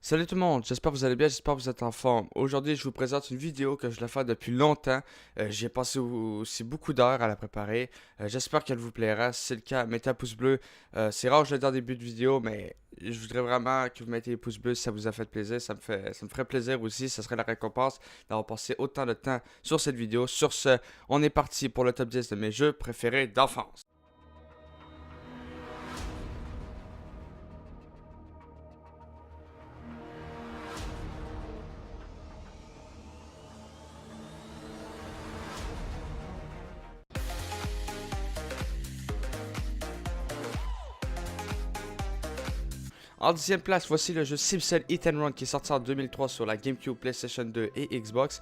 Salut tout le monde, j'espère que vous allez bien, j'espère que vous êtes en forme. Aujourd'hui, je vous présente une vidéo que je voulais faire depuis longtemps. J'ai passé aussi beaucoup d'heures à la préparer. J'espère qu'elle vous plaira. Si c'est le cas, mettez un pouce bleu. C'est rare, je le dis en début de vidéo, mais je voudrais vraiment que vous mettiez les pouces bleus si ça vous a fait plaisir. Ça me ferait plaisir aussi. Ça serait la récompense d'avoir passé autant de temps sur cette vidéo. Sur ce, on est parti pour le top 10 de mes jeux préférés d'enfance. En dixième place, voici le jeu Simpson Hit and Run qui est sorti en 2003 sur la GameCube, PlayStation 2 et Xbox.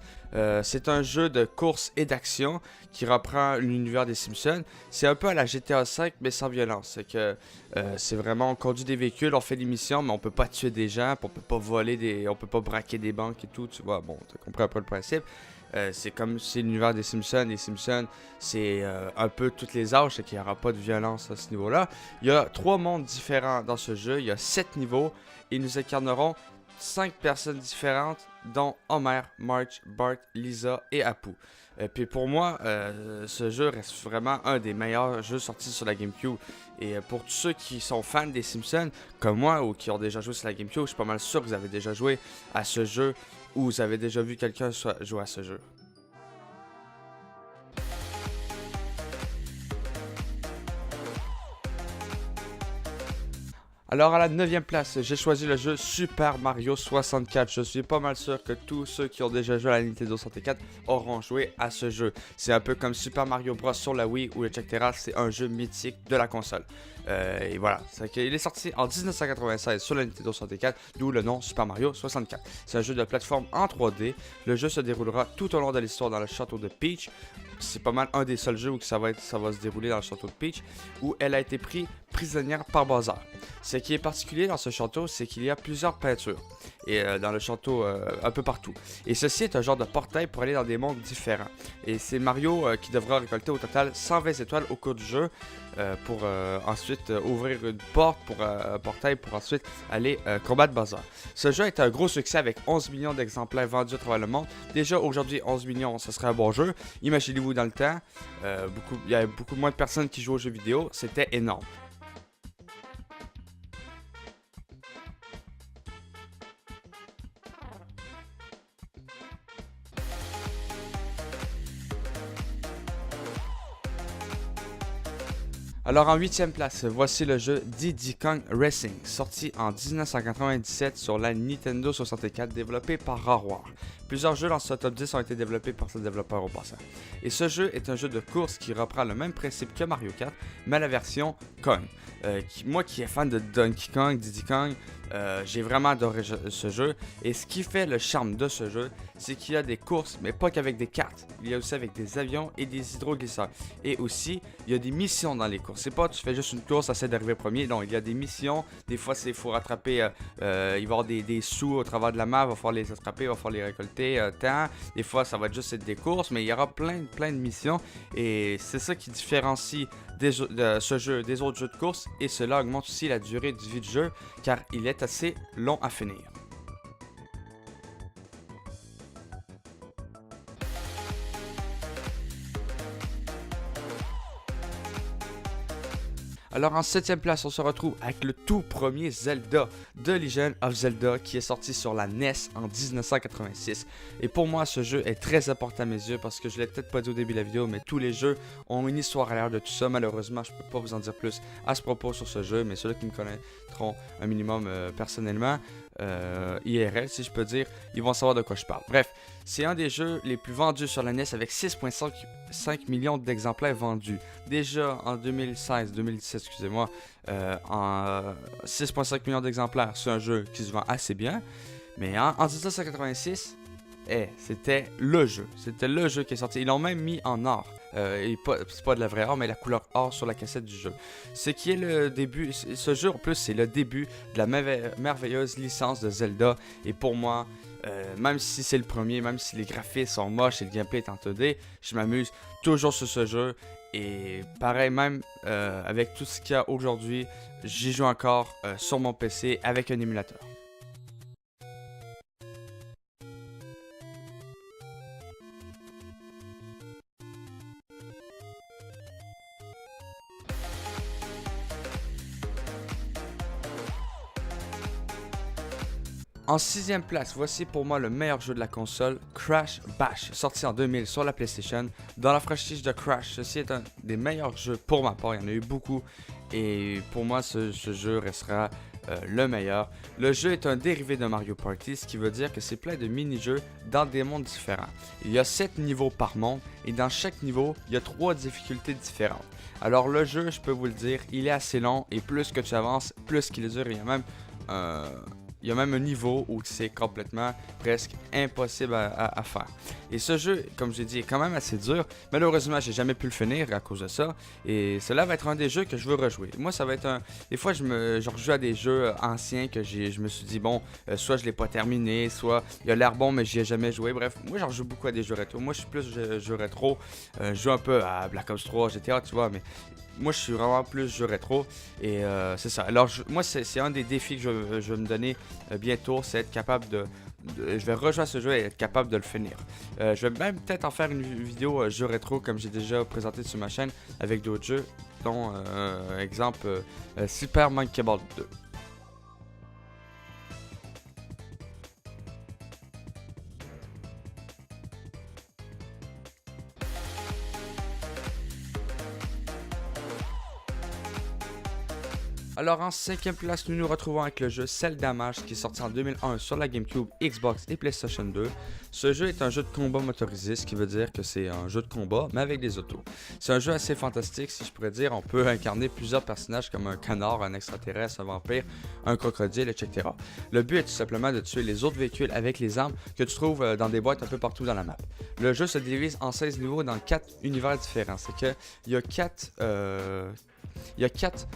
C'est un jeu de course et d'action qui reprend l'univers des Simpsons. C'est un peu à la GTA V mais sans violence. C'est vraiment on conduit des véhicules, on fait des missions mais on peut pas tuer des gens, on peut pas on peut pas braquer des banques et tout. Tu vois, bon, t'as compris un peu le principe. C'est comme c'est l'univers des Simpsons. Les Simpsons, c'est un peu tous les âges, c'est qu'il n'y aura pas de violence à ce niveau-là. Il y a 3 mondes différents dans ce jeu, il y a 7 niveaux et nous incarnerons 5 personnes différentes, dont Homer, Marge, Bart, Lisa et Apu. Puis pour moi, ce jeu reste vraiment un des meilleurs jeux sortis sur la GameCube. Et pour tous ceux qui sont fans des Simpsons, comme moi, ou qui ont déjà joué sur la GameCube, je suis pas mal sûr que vous avez déjà joué à ce jeu, ou vous avez déjà vu quelqu'un jouer à ce jeu. Alors à la 9ème place, j'ai choisi le jeu Super Mario 64. Je suis pas mal sûr que tous ceux qui ont déjà joué à la Nintendo 64 auront joué à ce jeu. C'est un peu comme Super Mario Bros sur la Wii ou etc. C'est un jeu mythique de la console. Et voilà, il est sorti en 1996 sur la Nintendo 64, d'où le nom Super Mario 64. C'est un jeu de plateforme en 3D. Le jeu se déroulera tout au long de l'histoire dans le château de Peach. C'est pas mal un des seuls jeux où ça va se dérouler dans le château de Peach, où elle a été prise prisonnière par Bowser. Ce qui est particulier dans ce château, c'est qu'il y a plusieurs peintures et dans le château un peu partout. Et ceci est un genre de portail pour aller dans des mondes différents. Et c'est Mario qui devra récolter au total 120 étoiles au cours du jeu pour ensuite ouvrir une porte pour un portail pour ensuite aller combattre Bowser. Ce jeu est un gros succès avec 11 millions d'exemplaires vendus à travers le monde. Déjà aujourd'hui 11 millions, ce serait un bon jeu. Imaginez-vous dans le temps, il y avait beaucoup moins de personnes qui jouaient aux jeux vidéo, c'était énorme. Alors en 8ème place, voici le jeu Diddy Kong Racing, sorti en 1997 sur la Nintendo 64, développé par Rareware. Plusieurs jeux dans ce top 10 ont été développés par ce développeur au passant. Et ce jeu est un jeu de course qui reprend le même principe que Mario Kart, mais à la version Kong. Moi qui est fan de Donkey Kong, Diddy Kong, j'ai vraiment adoré ce jeu. Et ce qui fait le charme de ce jeu, c'est qu'il y a des courses, mais pas qu'avec des cartes. Il y a aussi avec des avions et des hydroglisseurs. Et aussi, il y a des missions dans les courses. C'est pas tu fais juste une course, essaie d'arriver premier. Non, il y a des missions. Des fois, il faut rattraper. Il va y avoir des sous au travers de la map. Il va falloir les attraper, il va falloir les récolter. Tant. Des fois, ça va juste être des courses, mais il y aura plein de missions. Et c'est ça qui différencie ce jeu des autres jeux de course. Et cela augmente aussi la durée de vie du jeu, car il est assez long à finir. Alors en 7ème place, on se retrouve avec le tout premier Zelda, The Legend of Zelda, qui est sorti sur la NES en 1986. Et pour moi, ce jeu est très important à mes yeux parce que je l'ai peut-être pas dit au début de la vidéo, mais tous les jeux ont une histoire à l'arrière de tout ça. Malheureusement, je peux pas vous en dire plus à ce propos sur ce jeu, mais ceux qui me connaîtront un minimum personnellement, IRL si je peux dire, ils vont savoir de quoi je parle. Bref, c'est un des jeux les plus vendus sur la NES avec 6,5 millions d'exemplaires vendus. Déjà en 2016-2017, excusez-moi, en 6,5 millions d'exemplaires, c'est un jeu qui se vend assez bien. Mais en 1986, c'était le jeu. C'était le jeu qui est sorti. Ils l'ont même mis en or. C'est pas de la vraie or, mais la couleur or sur la cassette du jeu. Ce qui est le début. Ce jeu, en plus, c'est le début de la merveilleuse licence de Zelda. Et pour moi, même si c'est le premier, même si les graphismes sont moches et le gameplay est en 2D, je m'amuse toujours sur ce jeu. Et pareil, même avec tout ce qu'il y a aujourd'hui, j'y joue encore sur mon PC avec un émulateur. En 6ème place, voici pour moi le meilleur jeu de la console, Crash Bash, sorti en 2000 sur la PlayStation. Dans la franchise de Crash, ceci est un des meilleurs jeux pour ma part, il y en a eu beaucoup. Et pour moi, ce jeu restera le meilleur. Le jeu est un dérivé de Mario Party, ce qui veut dire que c'est plein de mini-jeux dans des mondes différents. Il y a 7 niveaux par monde et dans chaque niveau, il y a 3 difficultés différentes. Alors le jeu, je peux vous le dire, il est assez long et plus que tu avances, plus qu'il est dur. Il y a même un niveau où c'est complètement presque impossible à faire. Et ce jeu, comme j'ai dit, est quand même assez dur. Malheureusement, j'ai jamais pu le finir à cause de ça. Et cela va être un des jeux que je veux rejouer. Moi, ça va être un... Des fois, je rejoue à des jeux anciens que je me suis dit, bon, soit je l'ai pas terminé, soit il a l'air bon, mais j'y ai jamais joué. Bref, moi, j'en joue beaucoup à des jeux rétro. Moi, je suis plus jeu rétro. Je joue un peu à Black Ops 3, GTA, tu vois, mais... Moi, je suis vraiment plus jeu rétro et c'est ça. Alors, moi, c'est un des défis que je vais me donner bientôt, c'est être capable je vais rejouer à ce jeu et être capable de le finir. Je vais même peut-être en faire une vidéo jeu rétro comme j'ai déjà présenté sur ma chaîne avec d'autres jeux, dont exemple Super Monkey Ball 2. Alors en 5ème place, nous nous retrouvons avec le jeu Zelda Mash qui est sorti en 2001 sur la GameCube, Xbox et PlayStation 2. Ce jeu est un jeu de combat motorisé, ce qui veut dire que c'est un jeu de combat mais avec des autos. C'est un jeu assez fantastique, si je pourrais dire. On peut incarner plusieurs personnages comme un canard, un extraterrestre, un vampire, un crocodile, etc. Le but est tout simplement de tuer les autres véhicules avec les armes que tu trouves dans des boîtes un peu partout dans la map. Le jeu se divise en 16 niveaux dans 4 univers différents. C'est que il y a 4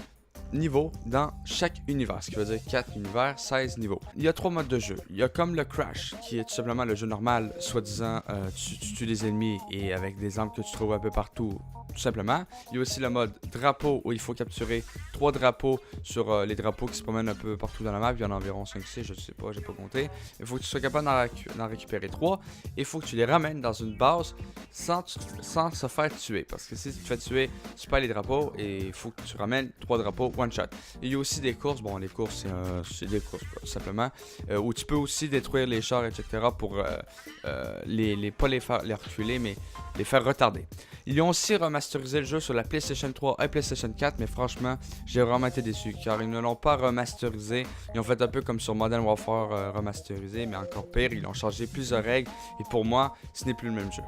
niveaux dans chaque univers, ce qui veut dire 4 univers, 16 niveaux. Il y a 3 modes de jeu. Il y a comme le Crash, qui est tout simplement le jeu normal, soi-disant tu tues des ennemis et avec des armes que tu trouves un peu partout, tout simplement. Il y a aussi le mode drapeau où il faut capturer 3 drapeaux sur les drapeaux qui se promènent un peu partout dans la map. Il y en a environ 5-6, je ne sais pas, j'ai pas compté. Il faut que tu sois capable d'en récupérer 3 et il faut que tu les ramènes dans une base sans se faire tuer. Parce que si tu te fais tuer, tu perds les drapeaux et il faut que tu ramènes 3 drapeaux one shot. Il y a aussi des courses, bon les courses c'est des courses tout simplement, où tu peux aussi détruire les chars etc. pour pas les faire reculer mais les faire retarder. Ils ont aussi remasterisé le jeu sur la PlayStation 3 et PlayStation 4, mais franchement, j'ai vraiment été déçu car ils ne l'ont pas remasterisé. Ils ont fait un peu comme sur Modern Warfare remasterisé, mais encore pire, ils ont changé plusieurs règles et pour moi, ce n'est plus le même jeu.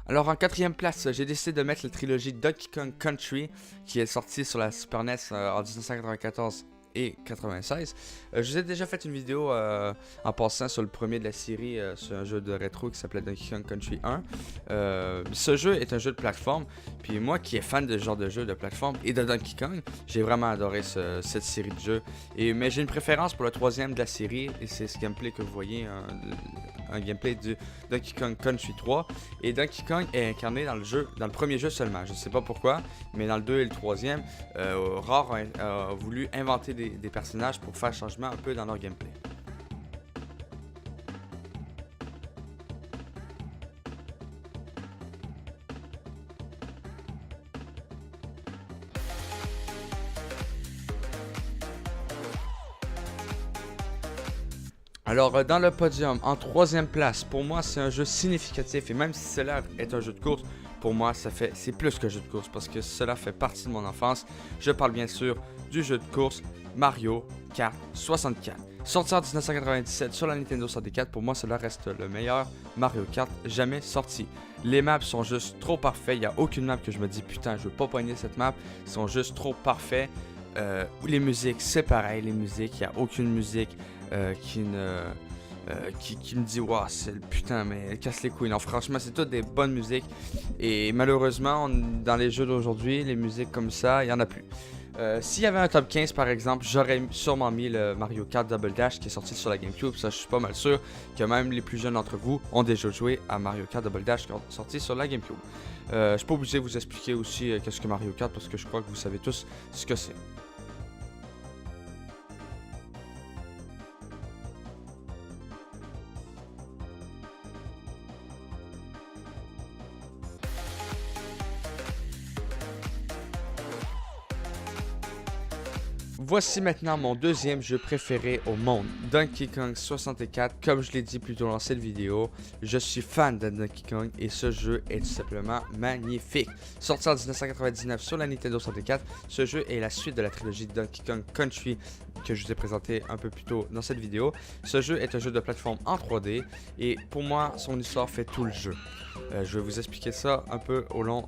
Alors en 4ème place, j'ai décidé de mettre la trilogie Donkey Kong Country qui est sortie sur la Super NES en 1994 et 96. Je vous ai déjà fait une vidéo en passant sur le premier de la série, sur un jeu de rétro qui s'appelait Donkey Kong Country 1. Ce jeu est un jeu de plateforme, puis moi qui est fan de ce genre de jeu de plateforme et de Donkey Kong, j'ai vraiment adoré cette série de jeux. Mais j'ai une préférence pour le 3e de la série et c'est ce gameplay que vous voyez, un gameplay de Donkey Kong Country 3. Et Donkey Kong est incarné dans le premier jeu seulement. Je ne sais pas pourquoi, mais dans le 2 et le 3e, Rare a voulu inventer des personnages pour faire changement un peu dans leur gameplay. Alors, dans le podium, en 3e place, pour moi, c'est un jeu significatif. Et même si cela est un jeu de course, pour moi, c'est plus que jeu de course parce que cela fait partie de mon enfance. Je parle bien sûr du jeu de course Mario Kart 64. Sorti en 1997 sur la Nintendo 64, pour moi, cela reste le meilleur Mario Kart jamais sorti. Les maps sont juste trop parfaits. Il n'y a aucune map que je me dis, putain, je veux pas pogner cette map. Ils sont juste trop parfaits. Les musiques, c'est pareil, les musiques, il n'y a aucune musique qui me dit waouh c'est le putain mais casse les couilles. Non franchement c'est toutes des bonnes musiques et malheureusement dans les jeux d'aujourd'hui les musiques comme ça il n'y en a plus. S'il y avait un top 15 par exemple, j'aurais sûrement mis le Mario Kart Double Dash qui est sorti sur la GameCube. Ça je suis pas mal sûr que même les plus jeunes d'entre vous ont déjà joué à Mario Kart Double Dash qui est sorti sur la GameCube. Je suis pas obligé de vous expliquer aussi qu'est-ce que Mario Kart parce que je crois que vous savez tous ce que c'est. Voici maintenant mon deuxième jeu préféré au monde, Donkey Kong 64. Comme je l'ai dit plus tôt dans cette vidéo, je suis fan de Donkey Kong et ce jeu est tout simplement magnifique. Sorti en 1999 sur la Nintendo 64, ce jeu est la suite de la trilogie Donkey Kong Country que je vous ai présenté un peu plus tôt dans cette vidéo. Ce jeu est un jeu de plateforme en 3D et pour moi, son histoire fait tout le jeu. Je vais vous expliquer ça un peu au long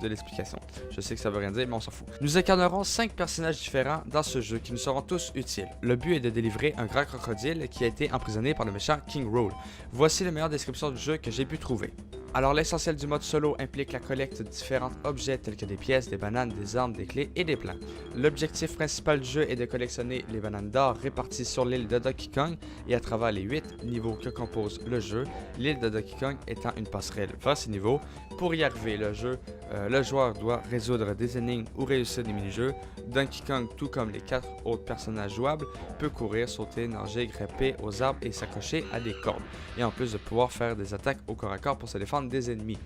de l'explication. Je sais que ça veut rien dire, mais on s'en fout. Nous incarnerons 5 personnages différents dans ce jeu qui nous seront tous utiles. Le but est de délivrer un grand crocodile qui a été emprisonné par le méchant King Roll. Voici la meilleure description du jeu que j'ai pu trouver. Alors l'essentiel du mode solo implique la collecte de différents objets tels que des pièces, des bananes, des armes, des clés et des plans. L'objectif principal du jeu est de collectionner les bananes d'or réparties sur l'île de Donkey Kong et à travers les 8 niveaux que compose le jeu, l'île de Donkey Kong étant une passerelle vers ces niveaux. Pour y arriver, le joueur doit résoudre des énigmes ou réussir des mini-jeux. Donkey Kong, tout comme les 4 autres personnages jouables, peut courir, sauter, nager, grimper aux arbres et s'accrocher à des cordes. Et en plus de pouvoir faire des attaques au corps à corps pour se défendre des ennemis.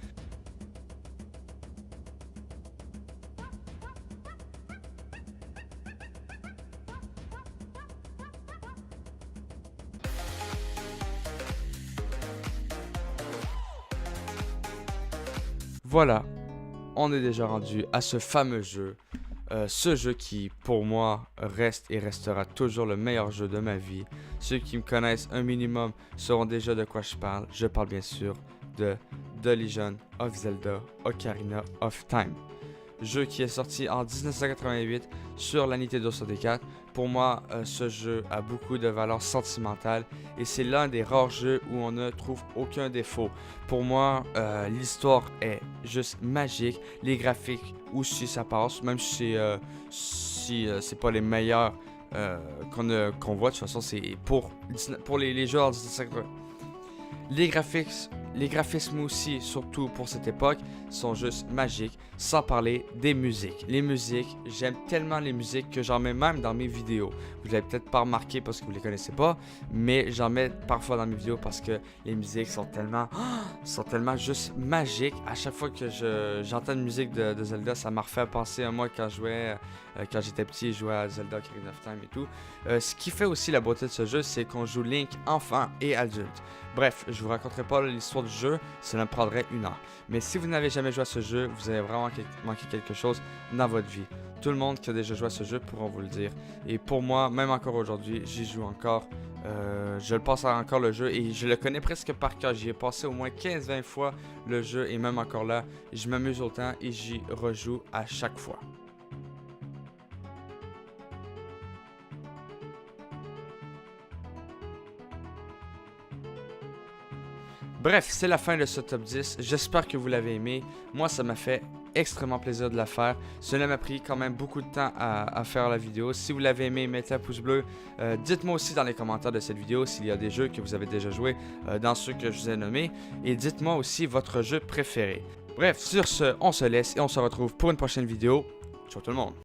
Voilà, on est déjà rendu à ce fameux jeu. Ce jeu qui, pour moi, reste et restera toujours le meilleur jeu de ma vie. Ceux qui me connaissent un minimum sauront déjà de quoi je parle. Je parle bien sûr de The Legend of Zelda Ocarina of Time. Jeu qui est sorti en 1988 sur la Nintendo 64. Pour moi, ce jeu a beaucoup de valeur sentimentale et c'est l'un des rares jeux où on ne trouve aucun défaut. Pour moi, l'histoire est juste magique. Les graphiques aussi ça passe, même si c'est pas les meilleurs qu'on voit. De toute façon, c'est pour les jeux en 1980. Les graphismes aussi, surtout pour cette époque, sont juste magiques, sans parler des musiques. Les musiques, j'aime tellement les musiques que j'en mets même dans mes vidéos. Vous l'avez peut-être pas remarqué parce que vous les connaissez pas, mais j'en mets parfois dans mes vidéos parce que les musiques sont tellement juste magiques. À chaque fois que j'entends une musique de Zelda, ça m'a refait penser à moi quand quand j'étais petit, je jouais à Zelda Ocarina of Time et tout. Ce qui fait aussi la beauté de ce jeu, c'est qu'on joue Link enfant et adulte. Bref, je vous raconterai pas l'histoire du jeu, cela me prendrait 1 heure. Mais si vous n'avez jamais joué à ce jeu, vous avez vraiment manqué quelque chose dans votre vie. Tout le monde qui a déjà joué à ce jeu pourra vous le dire. Et pour moi, même encore aujourd'hui, j'y joue encore. Je le passe encore le jeu et je le connais presque par cœur. J'y ai passé au moins 15-20 fois le jeu et même encore là, je m'amuse autant et j'y rejoue à chaque fois. Bref, c'est la fin de ce top 10. J'espère que vous l'avez aimé. Moi, ça m'a fait extrêmement plaisir de la faire. Cela m'a pris quand même beaucoup de temps à faire la vidéo. Si vous l'avez aimé, mettez un pouce bleu. Dites-moi aussi dans les commentaires de cette vidéo s'il y a des jeux que vous avez déjà joués dans ceux que je vous ai nommés. Et dites-moi aussi votre jeu préféré. Bref, sur ce, on se laisse et on se retrouve pour une prochaine vidéo. Ciao tout le monde!